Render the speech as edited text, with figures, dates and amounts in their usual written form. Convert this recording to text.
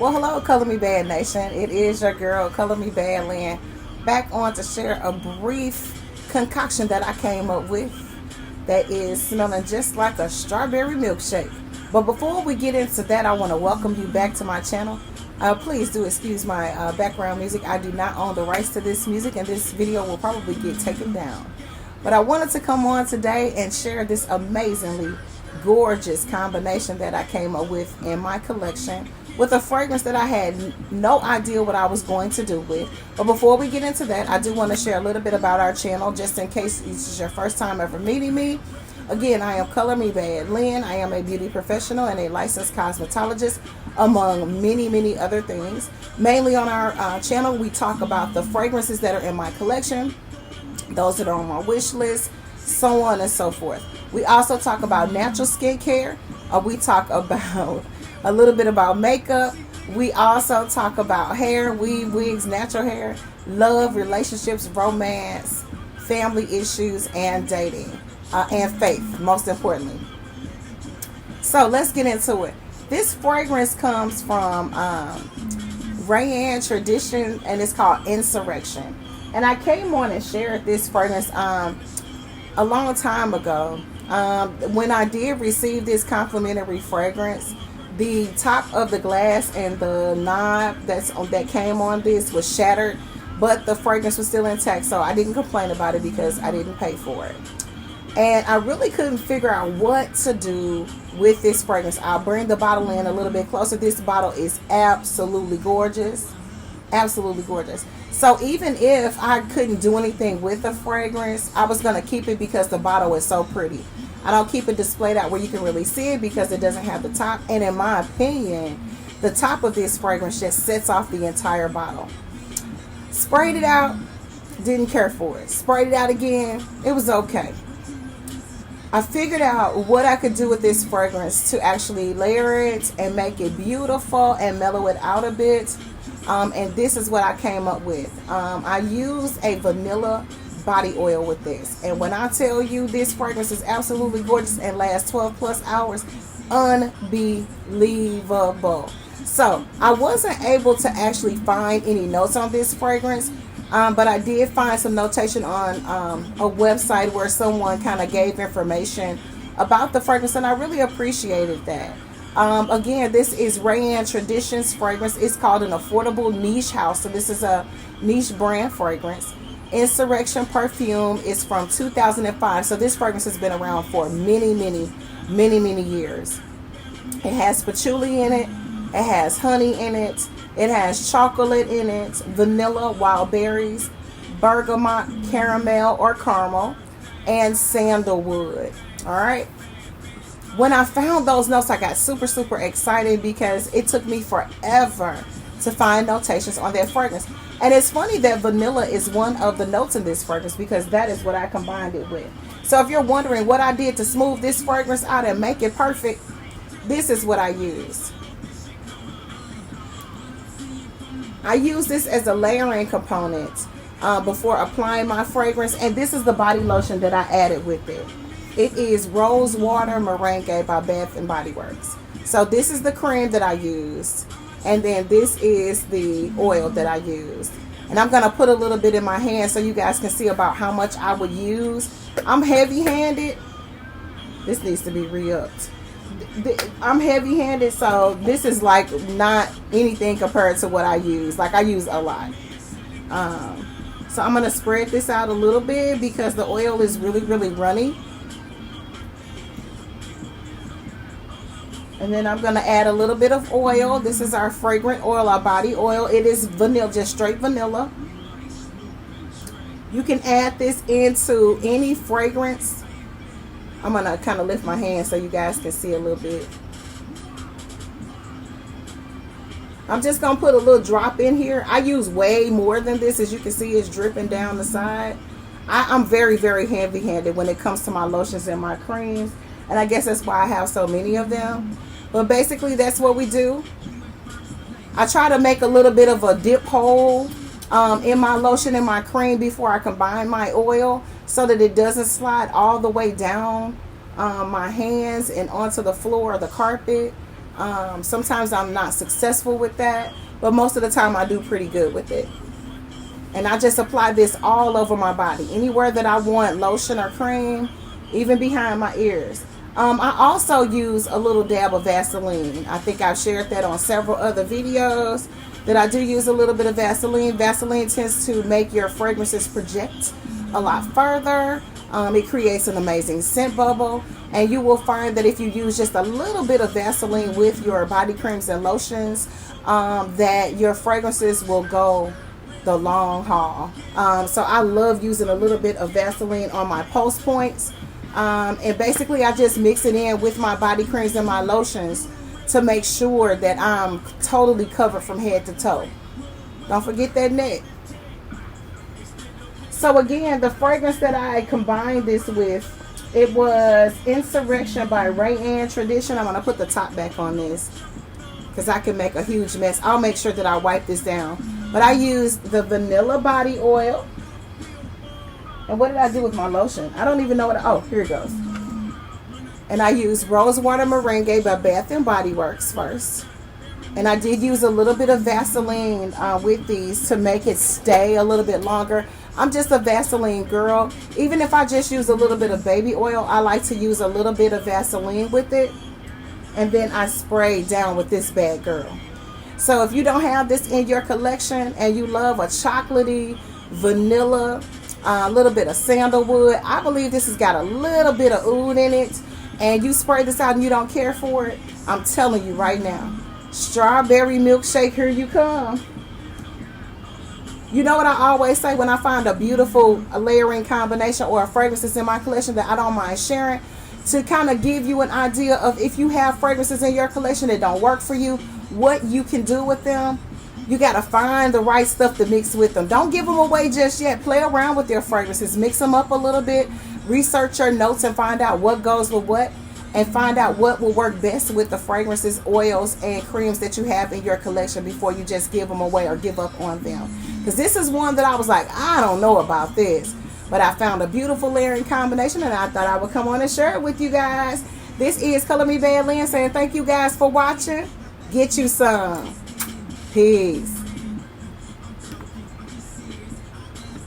Well, hello, Color Me Bad Nation. It is your girl, Color Me Bad Lynn, back on to share a brief concoction that I came up with that is smelling just like a strawberry milkshake. But before we get into that, I want to welcome you back to my channel. Please do excuse my background music. I do not own the rights to this music, and this video will probably get taken down. But I wanted to come on today and share this amazingly gorgeous combination that I came up with in my collection with a fragrance that I had no idea what I was going to do with. But before we get into that, I do want to share a little bit about our channel, just in case this is your first time ever meeting me. Again, I am Color Me Bad Lynn. I am a beauty professional and a licensed cosmetologist, among many other things. Mainly on our channel, we talk about the fragrances that are in my collection, those that are on my wish list, so on and so forth. We also talk about natural skincare. We talk about a little bit about makeup. We also talk about hair, weave, wigs, natural hair, love, relationships, romance, family issues, and dating, and faith, most importantly. So let's get into it. This fragrance comes from Rayanne Tradition, and it's called Insurrection. And I came on and shared this fragrance a long time ago. When I did receive this complimentary fragrance, the top of the glass and the knob that came on this was shattered, but the fragrance was still intact, so I didn't complain about it because I didn't pay for it. And I really couldn't figure out what to do with this fragrance. I'll bring the bottle in a little bit closer. This bottle is absolutely gorgeous. Absolutely gorgeous. So even if I couldn't do anything with the fragrance, I was going to keep it because the bottle is so pretty. I don't keep it displayed out where you can really see it because it doesn't have the top. And in my opinion, the top of this fragrance just sets off the entire bottle. Sprayed it out, didn't care for it. Sprayed it out again, it was okay. I figured out what I could do with this fragrance to actually layer it and make it beautiful and mellow it out a bit. And this is what I came up with. I used a vanilla body oil with this, and when I tell you this fragrance is absolutely gorgeous and lasts 12 plus hours, unbelievable. So I wasn't able to actually find any notes on this fragrance, but I did find some notation on a website where someone kind of gave information about the fragrance, and I really appreciated that. Again, this is Rayanne Traditions fragrance. It's called an affordable niche house, so this is a niche brand fragrance. Insurrection perfume is from 2005, so this fragrance has been around for many years. It has patchouli in it, it has honey in it, it has chocolate in it, vanilla, wild berries, bergamot, caramel or caramel, and sandalwood. All right. When I found those notes, I got super excited because it took me forever to find notations on that fragrance. And it's funny that vanilla is one of the notes in this fragrance because that is what I combined it with. So if you're wondering what I did to smooth this fragrance out and make it perfect, this is what I used. I use this as a layering component before applying my fragrance, and this is the body lotion that I added with it. It is Rosewater Meringue by Bath and Body Works. So this is the cream that I used, and then this is the oil that I used. And I'm going to put a little bit in my hand so you guys can see about how much I would use. I'm heavy-handed. This needs to be re-upped. I'm heavy-handed, so this is like not anything compared to what I use. Like I use a lot. So I'm going to spread this out a little bit because the oil is really runny. And then I'm going to add a little bit of oil. This is our fragrant oil, our body oil. It is vanilla, just straight vanilla. You can add this into any fragrance. I'm going to kind of lift my hand so you guys can see a little bit. I'm just going to put a little drop in here. I use way more than this. As you can see, it's dripping down the side. I'm very heavy-handed when it comes to my lotions and my creams. And I guess that's why I have so many of them. But basically, that's what we do. I try to make a little bit of a dip hole in my lotion and my cream before I combine my oil so that it doesn't slide all the way down my hands and onto the floor or the carpet. Sometimes I'm not successful with that, but most of the time I do pretty good with it. And I just apply this all over my body, anywhere that I want lotion or cream, even behind my ears. I also use a little dab of Vaseline. I think I've shared that on several other videos, that I do use a little bit of Vaseline. Vaseline tends to make your fragrances project a lot further. It creates an amazing scent bubble, and you will find that if you use just a little bit of Vaseline with your body creams and lotions, that your fragrances will go the long haul. So I love using a little bit of Vaseline on my pulse points, and basically I just mix it in with my body creams and my lotions to make sure that I'm totally covered from head to toe. Don't forget that neck. So again, the fragrance that I combined this with, it was Insurrection by Rayanne Tradition. I'm going to put the top back on this because I can make a huge mess. I'll make sure that I wipe this down. But I used the vanilla body oil. And what did I do with my lotion? I don't even know what. Oh, here it goes. And I used Rosewater Meringue by Bath and Body Works first. And I did use a little bit of Vaseline with these to make it stay a little bit longer. I'm just a Vaseline girl. Even if I just use a little bit of baby oil, I like to use a little bit of Vaseline with it. And then I spray down with this bad girl. So if you don't have this in your collection and you love a chocolatey, vanilla, a little bit of sandalwood, I believe this has got a little bit of oud in it, and you spray this out and you don't care for it, I'm telling you right now, strawberry milkshake, here you come. You know what I always say when I find a beautiful layering combination or a fragrances in my collection that I don't mind sharing, to kind of give you an idea of, if you have fragrances in your collection that don't work for you, what you can do with them. You got to find the right stuff to mix with them. Don't give them away just yet. Play around with your fragrances. Mix them up a little bit. Research your notes and find out what goes with what, and find out what will work best with the fragrances, oils, and creams that you have in your collection before you just give them away or give up on them. Because this is one that I was like, I don't know about this. But I found a beautiful layering combination, and I thought I would come on and share it with you guys. This is Color Me Bad Lynn saying thank you guys for watching. Get you some. Peace.